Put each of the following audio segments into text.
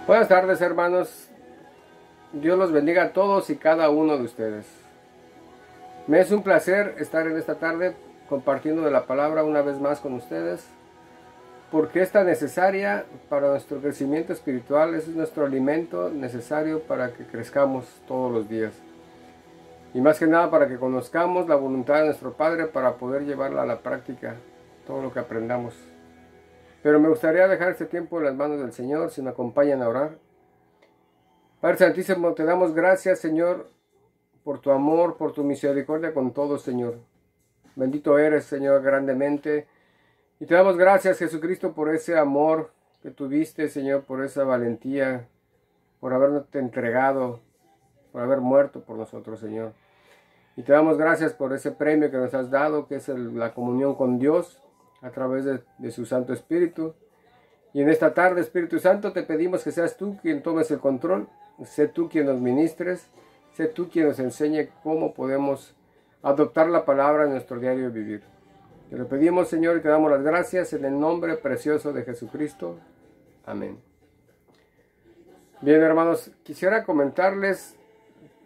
Buenas tardes, hermanos. Dios los bendiga a todos y cada uno de ustedes. Me es un placer estar en esta tarde compartiendo de la palabra una vez más con ustedes, porque es tan necesaria para nuestro crecimiento espiritual, es nuestro alimento necesario para que crezcamos todos los días. Y más que nada para que conozcamos la voluntad de nuestro Padre para poder llevarla a la práctica, todo lo que aprendamos. Pero me gustaría dejar este tiempo en las manos del Señor, si me acompañan a orar. Padre Santísimo, te damos gracias, Señor, por tu amor, por tu misericordia con todos, Señor. Bendito eres, Señor, grandemente. Y te damos gracias, Jesucristo, por ese amor que tuviste, Señor, por esa valentía, por haberte entregado, por haber muerto por nosotros, Señor. Y te damos gracias por ese premio que nos has dado, que es la comunión con Dios a través de su Santo Espíritu. Y en esta tarde, Espíritu Santo, te pedimos que seas tú quien tomes el control, sé tú quien nos ministres, sé tú quien nos enseñe cómo podemos adoptar la palabra en nuestro diario vivir. Te lo pedimos, Señor, y te damos las gracias en el nombre precioso de Jesucristo. Amén. Bien, hermanos, quisiera comentarles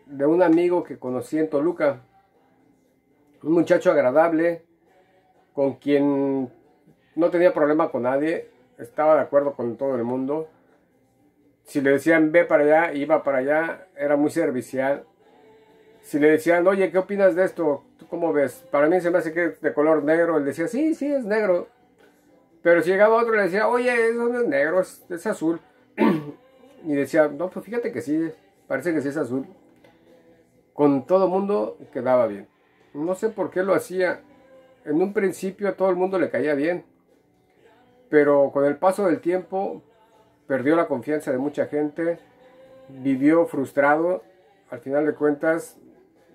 de un amigo que conocí en Toluca, un muchacho agradable, con quien no tenía problema con nadie, estaba de acuerdo con todo el mundo. Si le decían ve para allá, iba para allá, era muy servicial. Si le decían, oye, ¿qué opinas de esto? ¿Tú cómo ves? Para mí se me hace que es de color negro. Él decía, sí, es negro. Pero si llegaba otro y le decía, oye, eso no es negro, es azul. Y decía, no, pues fíjate que sí, parece que sí es azul. Con todo el mundo quedaba bien. No sé por qué lo hacía. En un principio a todo el mundo le caía bien. Pero con el paso del tiempo perdió la confianza de mucha gente. Vivió frustrado. Al final de cuentas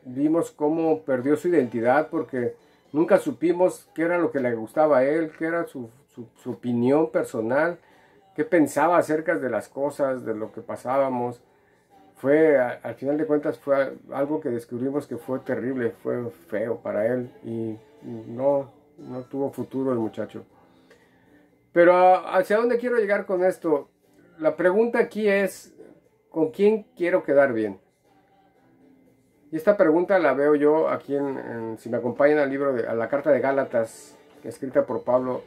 vimos cómo perdió su identidad porque nunca supimos qué era lo que le gustaba a él, qué era su opinión personal, qué pensaba acerca de las cosas, de lo que pasábamos. Al final de cuentas fue algo que descubrimos que fue terrible, fue feo para él y no tuvo futuro el muchacho. Pero ¿hacia dónde quiero llegar con esto? La pregunta aquí es, ¿con quién quiero quedar bien? Y esta pregunta la veo yo aquí si me acompañan al libro, a la carta de Gálatas, escrita por Pablo.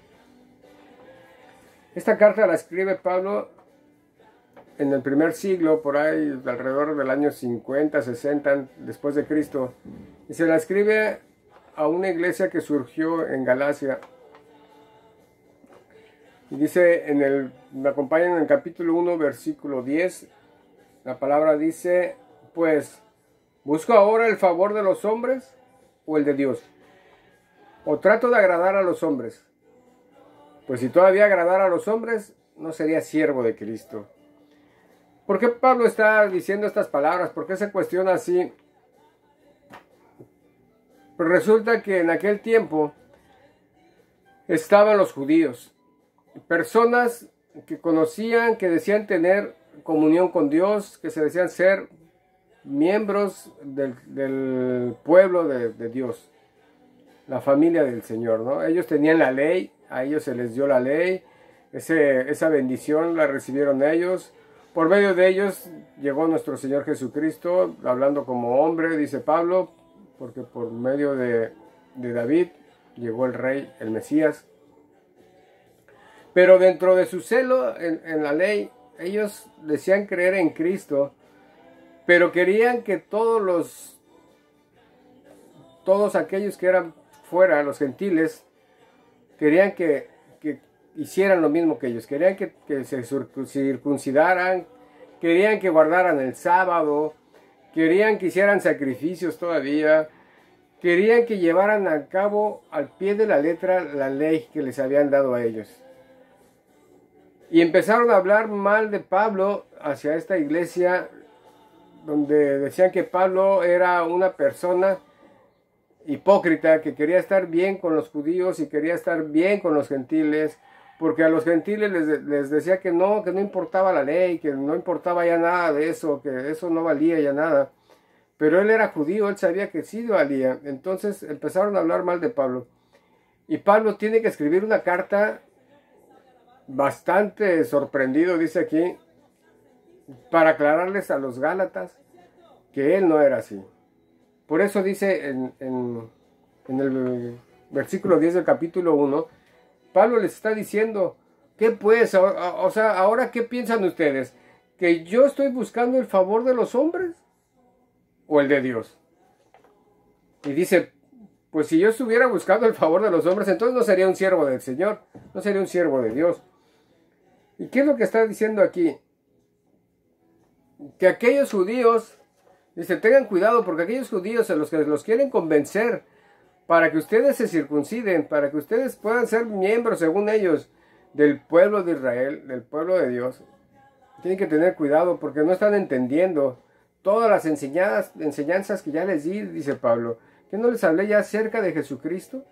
Esta carta la escribe Pablo en el primer siglo, por ahí alrededor del año 50, 60 después de Cristo. Y se la escribe a una iglesia que surgió en Galacia. Y dice, me acompañan en el capítulo 1, versículo 10. La palabra dice, pues, ¿busco ahora el favor de los hombres o el de Dios? ¿O trato de agradar a los hombres? Pues si todavía agradara a los hombres, no sería siervo de Cristo. ¿Por qué Pablo está diciendo estas palabras? ¿Por qué se cuestiona así? Pues resulta que en aquel tiempo estaban los judíos, personas que conocían, que decían tener comunión con Dios, que se decían ser miembros del pueblo de Dios, la familia del Señor, ¿no? Ellos tenían la ley, a ellos se les dio la ley, esa bendición la recibieron ellos. Por medio de ellos llegó nuestro Señor Jesucristo, hablando como hombre, dice Pablo, porque por medio de David llegó el Rey, el Mesías. Pero dentro de su celo en la ley, ellos decían creer en Cristo, pero querían que todos aquellos que eran fuera, los gentiles, querían que hicieran lo mismo que ellos, querían que se circuncidaran, querían que guardaran el sábado, querían que hicieran sacrificios todavía, querían que llevaran a cabo al pie de la letra la ley que les habían dado a ellos. Y empezaron a hablar mal de Pablo hacia esta iglesia, donde decían que Pablo era una persona hipócrita, que quería estar bien con los judíos y quería estar bien con los gentiles, porque a los gentiles les decía que no importaba la ley, que no importaba ya nada de eso, que eso no valía ya nada. Pero él era judío, él sabía que sí valía. Entonces empezaron a hablar mal de Pablo. Y Pablo tiene que escribir una carta bastante sorprendido, dice aquí, para aclararles a los Gálatas que él no era así. Por eso dice en el versículo 10 del capítulo 1, Pablo les está diciendo, ¿qué pues? O sea, ¿ahora qué piensan ustedes? ¿Que yo estoy buscando el favor de los hombres o el de Dios? Y dice, pues si yo estuviera buscando el favor de los hombres, entonces no sería un siervo del Señor, no sería un siervo de Dios. ¿Y qué es lo que está diciendo aquí? Que aquellos judíos, dice, tengan cuidado porque aquellos judíos a los que los quieren convencer para que ustedes se circunciden, para que ustedes puedan ser miembros, según ellos, del pueblo de Israel, del pueblo de Dios, tienen que tener cuidado porque no están entendiendo todas las enseñanzas que ya les di, dice Pablo. ¿Que no les hablé ya acerca de Jesucristo?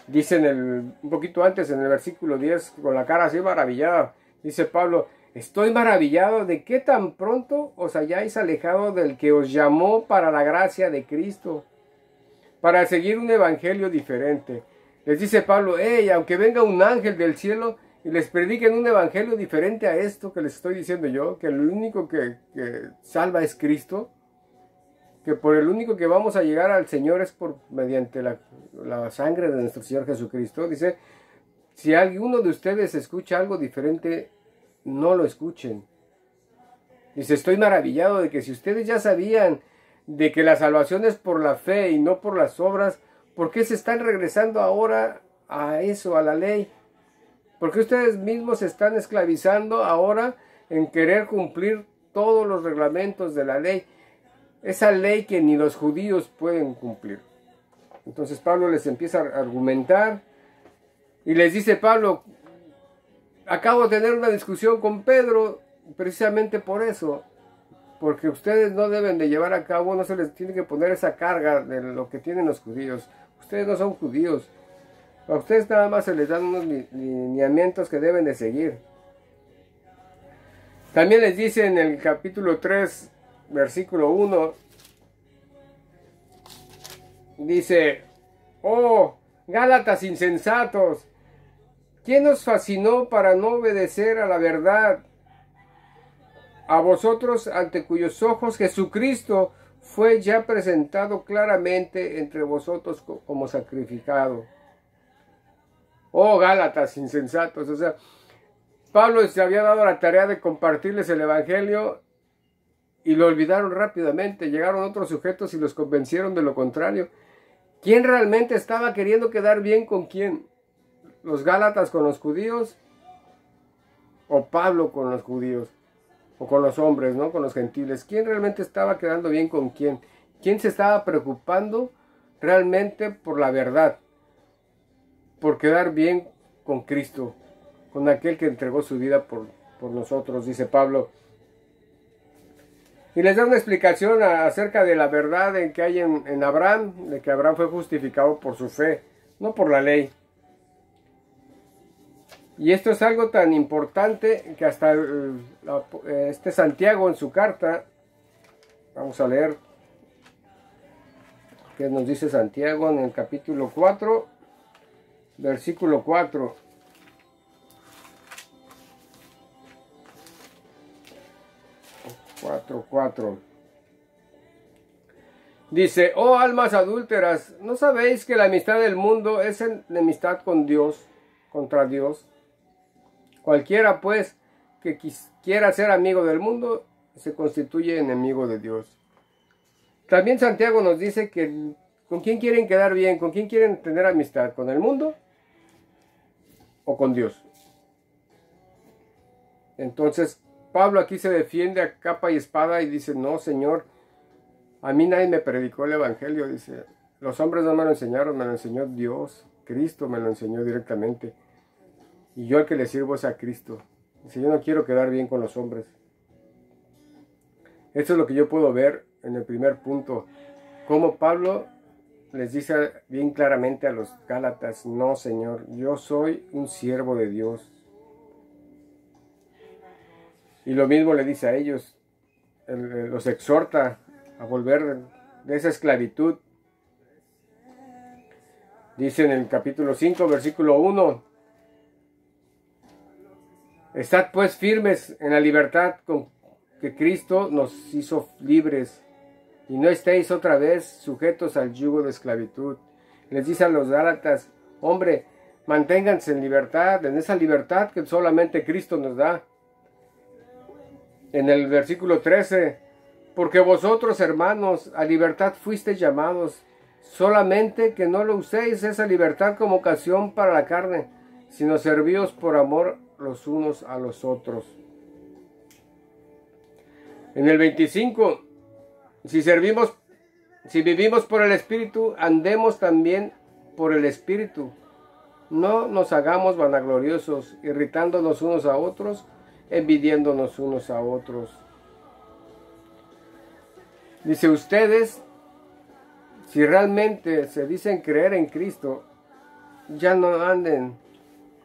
Dice un poquito antes, en el versículo 10, con la cara así maravillada, dice Pablo, estoy maravillado de que tan pronto os hayáis alejado del que os llamó para la gracia de Cristo, para seguir un evangelio diferente. Les dice Pablo, hey, aunque venga un ángel del cielo y les prediquen un evangelio diferente a esto que les estoy diciendo yo, que el único que salva es Cristo, que por el único que vamos a llegar al Señor es mediante la sangre de nuestro Señor Jesucristo. Dice, si alguno de ustedes escucha algo diferente, no lo escuchen. Dice, estoy maravillado de que si ustedes ya sabían de que la salvación es por la fe y no por las obras, ¿por qué se están regresando ahora a eso, a la ley? ¿Por qué ustedes mismos se están esclavizando ahora en querer cumplir todos los reglamentos de la ley? Esa ley que ni los judíos pueden cumplir. Entonces Pablo les empieza a argumentar y les dice, Pablo, acabo de tener una discusión con Pedro precisamente por eso, porque ustedes no deben de llevar a cabo, no se les tiene que poner esa carga de lo que tienen los judíos. Ustedes no son judíos. A ustedes nada más se les dan unos lineamientos que deben de seguir. También les dice en el capítulo 3, versículo 1, dice, oh, Gálatas insensatos, ¿quién os fascinó para no obedecer a la verdad? A vosotros ante cuyos ojos Jesucristo fue ya presentado claramente entre vosotros como sacrificado. Oh, Gálatas insensatos. O sea, Pablo se había dado la tarea de compartirles el evangelio y lo olvidaron rápidamente. Llegaron otros sujetos y los convencieron de lo contrario. ¿Quién realmente estaba queriendo quedar bien con quién? ¿Los Gálatas con los judíos? ¿O Pablo con los judíos? O con los hombres, ¿no? Con los gentiles. ¿Quién realmente estaba quedando bien con quién? ¿Quién se estaba preocupando realmente por la verdad? Por quedar bien con Cristo, con aquel que entregó su vida por nosotros, dice Pablo. Y les da una explicación acerca de la verdad en que hay en Abraham, de que Abraham fue justificado por su fe, no por la ley. Y esto es algo tan importante que hasta Santiago en su carta, vamos a leer qué nos dice Santiago en el capítulo 4, versículo 4. Dice, oh almas adúlteras, ¿no sabéis que la amistad del mundo es enemistad con Dios, contra Dios? Cualquiera pues que quiera ser amigo del mundo se constituye enemigo de Dios. También Santiago nos dice que ¿con quién quieren quedar bien? ¿Con quién quieren tener amistad? ¿Con el mundo o con Dios? Entonces Pablo aquí se defiende a capa y espada y dice, no, Señor, a mí nadie me predicó el evangelio. Dice, los hombres no me lo enseñaron, me lo enseñó Dios, Cristo me lo enseñó directamente. Y yo al que le sirvo es a Cristo. Dice, yo no quiero quedar bien con los hombres. Esto es lo que yo puedo ver en el primer punto. Como Pablo les dice bien claramente a los Gálatas, no, Señor, yo soy un siervo de Dios. Y lo mismo le dice a ellos, los exhorta a volver de esa esclavitud. Dice en el capítulo 5, versículo 1, estad pues firmes en la libertad con que Cristo nos hizo libres y no estéis otra vez sujetos al yugo de esclavitud. Les dice a los Gálatas, hombre, manténganse en libertad, en esa libertad que solamente Cristo nos da. En el versículo 13, porque vosotros, hermanos, a libertad fuisteis llamados, solamente que no lo uséis esa libertad como ocasión para la carne, sino servíos por amor los unos a los otros. En el 25, si vivimos por el Espíritu, andemos también por el Espíritu. No nos hagamos vanagloriosos, irritándonos unos a otros, envidiándonos unos a otros. Dice, ustedes, si realmente se dicen creer en Cristo, ya no anden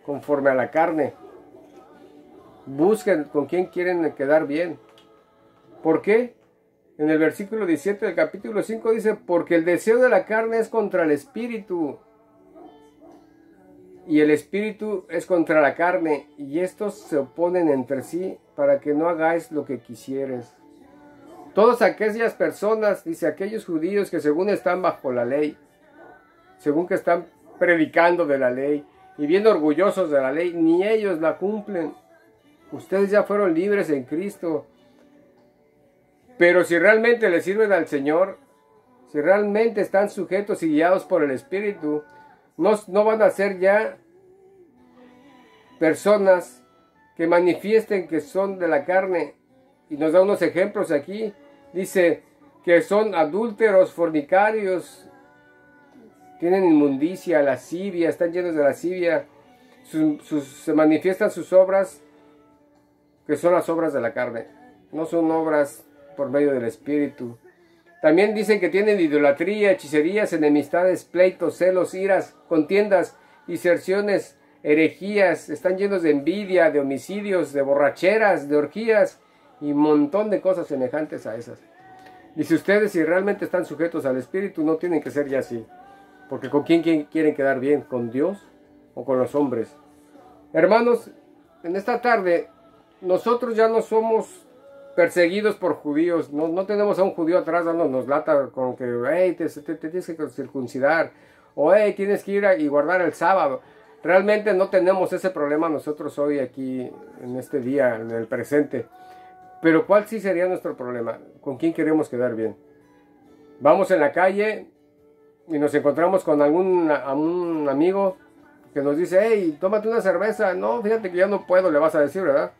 conforme a la carne. Busquen con quién quieren quedar bien. ¿Por qué? En el versículo 17 del capítulo 5 dice, porque el deseo de la carne es contra el Espíritu, y el Espíritu es contra la carne, y estos se oponen entre sí para que no hagáis lo que quisieres. Todas aquellas personas, dice, aquellos judíos que según están bajo la ley, según que están predicando de la ley y bien orgullosos de la ley, ni ellos la cumplen. Ustedes ya fueron libres en Cristo. Pero si realmente le sirven al Señor, si realmente están sujetos y guiados por el Espíritu, no van a ser ya personas que manifiesten que son de la carne. Y nos da unos ejemplos aquí. Dice que son adúlteros, fornicarios, tienen inmundicia, lascivia, están llenos de lascivia. Se manifiestan sus obras, que son las obras de la carne. No son obras por medio del Espíritu. También dicen que tienen idolatría, hechicerías, enemistades, pleitos, celos, iras, contiendas, diserciones, herejías. Están llenos de envidia, de homicidios, de borracheras, de orgías y un montón de cosas semejantes a esas. Dice, ustedes si realmente están sujetos al Espíritu, no tienen que ser ya así. Porque ¿con quién quieren quedar bien? ¿Con Dios o con los hombres? Hermanos, en esta tarde, nosotros ya no somos perseguidos por judíos. No tenemos a un judío atrás dándonos lata con que, hey, te tienes que circuncidar. O, hey, tienes que ir y guardar el sábado. Realmente no tenemos ese problema nosotros hoy aquí, en este día, en el presente. Pero ¿cuál sí sería nuestro problema? ¿Con quién queremos quedar bien? Vamos en la calle y nos encontramos con algún amigo que nos dice, hey, tómate una cerveza. No, fíjate que yo no puedo, le vas a decir, ¿verdad?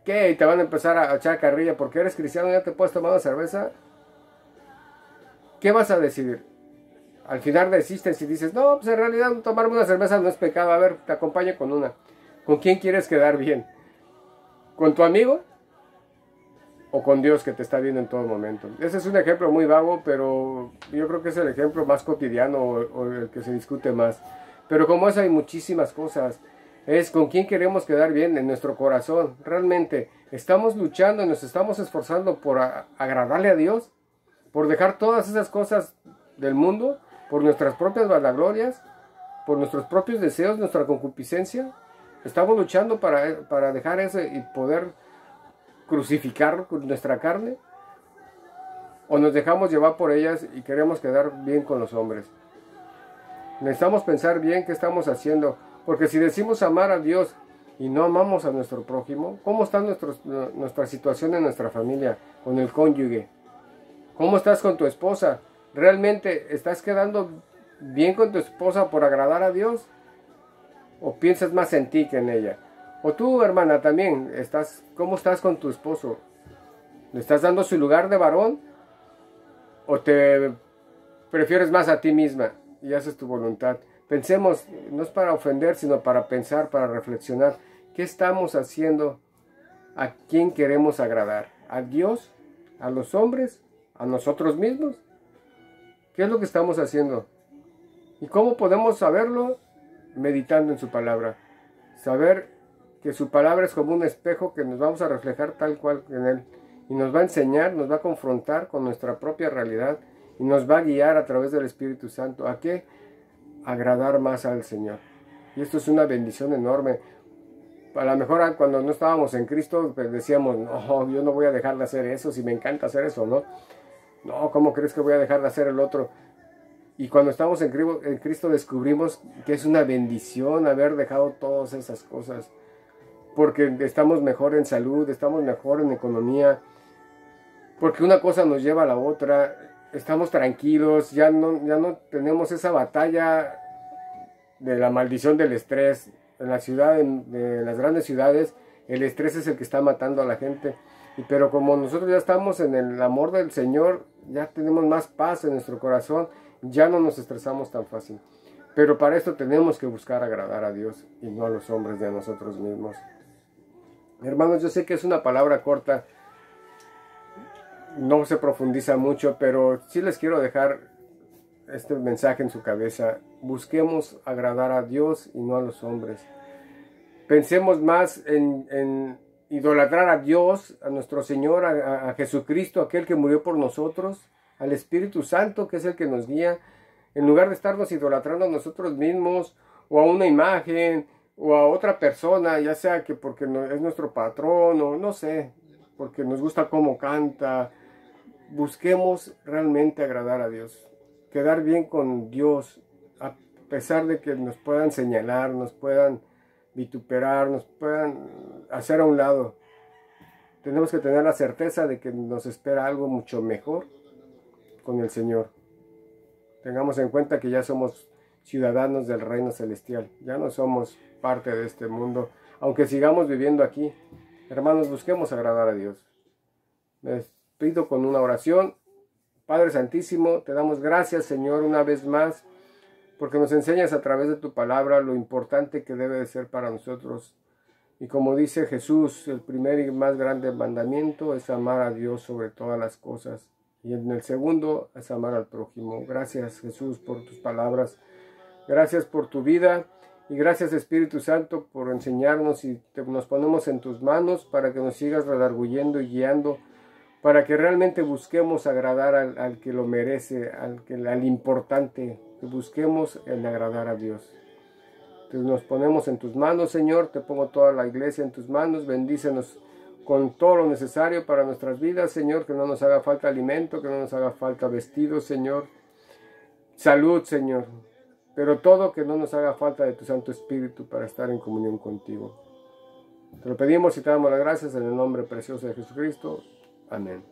¿Qué? Y te van a empezar a echar carrilla porque eres cristiano y ya te puedes tomar una cerveza. ¿Qué vas a decidir? Al final desistes y dices, no, pues en realidad tomarme una cerveza no es pecado. A ver, te acompaño con una. ¿Con quién quieres quedar bien? ¿Con tu amigo? ¿O con Dios que te está viendo en todo momento? Ese es un ejemplo muy vago, pero yo creo que es el ejemplo más cotidiano o el que se discute más. Pero como eso hay muchísimas cosas. Es con quién queremos quedar bien en nuestro corazón. Realmente, ¿estamos luchando y nos estamos esforzando por agradarle a Dios? ¿Por dejar todas esas cosas del mundo? ¿Por nuestras propias vanaglorias? ¿Por nuestros propios deseos, nuestra concupiscencia? ¿Estamos luchando para dejar eso y poder crucificar nuestra carne? ¿O nos dejamos llevar por ellas y queremos quedar bien con los hombres? Necesitamos pensar bien qué estamos haciendo. Porque si decimos amar a Dios y no amamos a nuestro prójimo, ¿cómo está nuestra situación en nuestra familia, con el cónyuge? ¿Cómo estás con tu esposa? ¿Realmente estás quedando bien con tu esposa por agradar a Dios? ¿O piensas más en ti que en ella? O tú, hermana, también, ¿cómo estás con tu esposo? ¿Le estás dando su lugar de varón? ¿O te prefieres más a ti misma y haces tu voluntad? Pensemos, no es para ofender, sino para pensar, para reflexionar. ¿Qué estamos haciendo? ¿A quién queremos agradar? ¿A Dios? ¿A los hombres? ¿A nosotros mismos? ¿Qué es lo que estamos haciendo? ¿Y cómo podemos saberlo? Meditando en su palabra. Saber que su palabra es como un espejo que nos vamos a reflejar tal cual en él. Y nos va a enseñar, nos va a confrontar con nuestra propia realidad. Y nos va a guiar a través del Espíritu Santo. ¿A qué? Agradar más al Señor. Y esto es una bendición enorme. A lo mejor cuando no estábamos en Cristo, pues decíamos, no, yo no voy a dejar de hacer eso, si me encanta hacer eso, ¿no? No, ¿cómo crees que voy a dejar de hacer el otro? Y cuando estamos en Cristo descubrimos que es una bendición haber dejado todas esas cosas. Porque estamos mejor en salud, estamos mejor en economía. Porque una cosa nos lleva a la otra. Estamos tranquilos, ya no tenemos esa batalla de la maldición del estrés. En la ciudad, en las grandes ciudades, el estrés es el que está matando a la gente. Pero como nosotros ya estamos en el amor del Señor, ya tenemos más paz en nuestro corazón, ya no nos estresamos tan fácil. Pero para esto tenemos que buscar agradar a Dios y no a los hombres ni a nosotros mismos. Hermanos, yo sé que es una palabra corta, no se profundiza mucho, pero sí les quiero dejar este mensaje en su cabeza. Busquemos agradar a Dios y no a los hombres. Pensemos más en idolatrar a Dios, a nuestro Señor, a Jesucristo, aquel que murió por nosotros, al Espíritu Santo, que es el que nos guía, en lugar de estarnos idolatrando a nosotros mismos, o a una imagen, o a otra persona, ya sea que porque es nuestro patrón, o no sé, porque nos gusta cómo canta. Busquemos realmente agradar a Dios, quedar bien con Dios, a pesar de que nos puedan señalar, nos puedan vituperar, nos puedan hacer a un lado. Tenemos que tener la certeza de que nos espera algo mucho mejor con el Señor. Tengamos en cuenta que ya somos ciudadanos del reino celestial, ya no somos parte de este mundo, aunque sigamos viviendo aquí. Hermanos, busquemos agradar a Dios. Me despido con una oración. Padre Santísimo, te damos gracias, Señor, una vez más, porque nos enseñas a través de tu palabra lo importante que debe de ser para nosotros. Y como dice Jesús, el primer y más grande mandamiento es amar a Dios sobre todas las cosas. Y en el segundo es amar al prójimo. Gracias, Jesús, por tus palabras. Gracias por tu vida. Y gracias, Espíritu Santo, por enseñarnos, y nos ponemos en tus manos para que nos sigas redarguyendo y guiando, para que realmente busquemos agradar al que lo merece, al importante, que busquemos el agradar a Dios. Entonces nos ponemos en tus manos, Señor, te pongo toda la iglesia en tus manos, bendícenos con todo lo necesario para nuestras vidas, Señor, que no nos haga falta alimento, que no nos haga falta vestidos, Señor, salud, Señor, pero todo que no nos haga falta de tu Santo Espíritu para estar en comunión contigo. Te lo pedimos y te damos las gracias en el nombre precioso de Jesucristo. Amén.